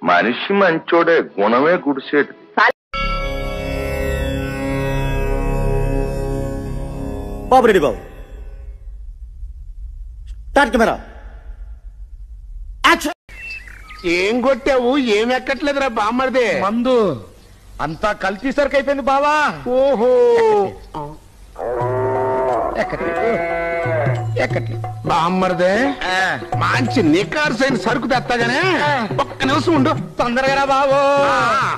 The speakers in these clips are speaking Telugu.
మనిషి మంచోడే, గుణమే గుడిసేది. బాబు రెడ్డి బాబు, స్టార్ట్ కెమెరా. ఏం కొట్టావు? ఏం ఎక్కట్లేదురా బామ్మర్దే? మందు అంతా కల్తీ సరికి అయిపోయింది బావా. ఓహో, ఎక్కట్లేదు బామ్మర్దే మంచి నికార్సైన సరుకు తెస్తాగానే ఒక్క నిమిషం ఉండు. తొందరగా రా బాబు,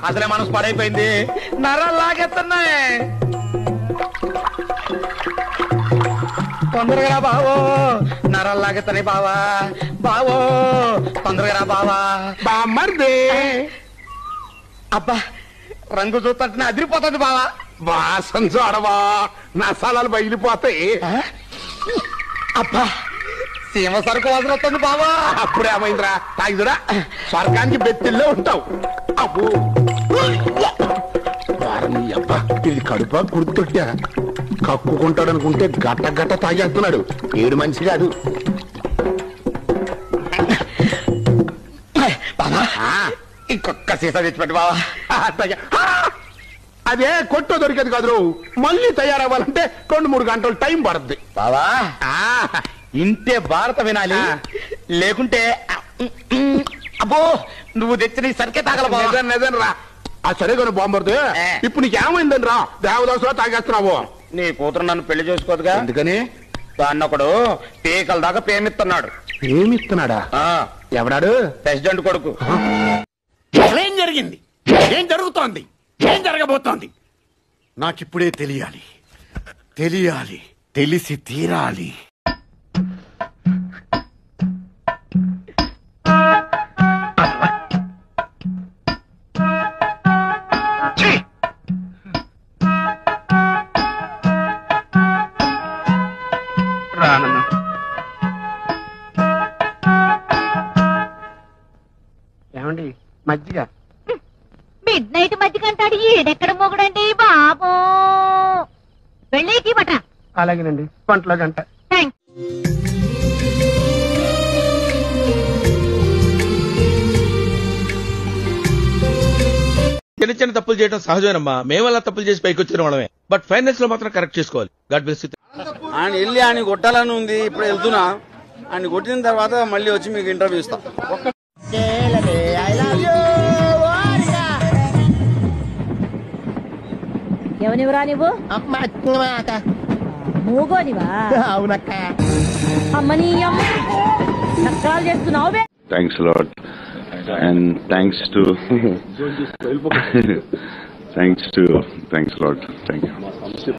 అసలే మనసు పడైపోయింది, నరాలు లాగేస్తున్నాయి. తొందరగా రా బావో, నరాలు లాగేస్తున్నాయి బావా. బావో తొందరగా రా బావా. బామ్మర్దే అబ్బా రంగు చూస్తుంటే అదిరిపోతుంది బావా. వాసన చూడవా, నసాలాలు బయలుపోతాయి. అబ్బా సీమ సరుకు వాసన వస్తుంది బావా. అప్పుడేమైందిరా తాగిదురా, స్వర్గానికి బెత్తిల్లో ఉంటావు. అబ్బో వారని అబ్బా, ఇది కడుపా గుర్తొట్టా. కక్కుకుంటాడు అనుకుంటే గట్ట గట్ట తాగేస్తున్నాడు. ఏడు మనిషి కాదు బావా. ఇంకొక సీసా తెచ్చిపెట్టు బావా. అదే కొట్టు దొరికేది కాదు, మళ్ళీ తయారవ్వాలంటే 2-3 గంటలు టైం పడుద్ది బావా. ఇంటే భారత వినాలి, లేకుంటే అబ్బో నువ్వు తెచ్చిన సరికే తాగల బావా. నిజం రా. ఆ సరే కానీ బాంబర్దు, ఇప్పుడు నీకేమైందని రా దేవదాసులో తాగేస్తున్నావు? నీ కూతురు నన్ను పెళ్లి చేసుకోదుగా, అందుకని దాన్నొకడు పీకల దాకా ప్రేమిస్తున్నాడు. ఏమిస్తున్నాడా? ఎవడాడు? ప్రెసిడెంట్ కొడుకు. ఏం జరిగింది? ఏం జరుగుతోంది? ఏం జరగబోతోంది? నాకిప్పుడే తెలియాలి, తెలియాలి, తెలిసి తీరాలి. రానన్నా ఏమండి మజ్జిగ? మిడ్ నైట్ మధ్య కంటాడు ఈడెక్కడ మొగుడండి బాబు. వెళ్ళేకి బట. అలాగేనండి, పంటలో గంట. చిన్న చిన్న తప్పులు చేయడం సహజమేనమ్మా. మేమల్లా తప్పులు చేసి పైకి వచ్చిన వాళ్ళమే, బట్ ఫైనాన్స్ లో మాత్రం కరెక్ట్ చేసుకోవాలి. God bless you. ఆయన వెళ్ళి ఆయన కొట్టాలని ఉంది, ఇప్పుడు వెళ్తున్నా. ఆయన కొట్టిన తర్వాత మళ్ళీ వచ్చి మీకు ఇంటర్వ్యూ ఇస్తా. ఎవనివరా నువ్వు? మూగోనివా? అవునక్క. అమ్మని అమ్మ నక్కలు చేస్తున్నావు. Thanks lot and thanks to thanks lot. Thank you.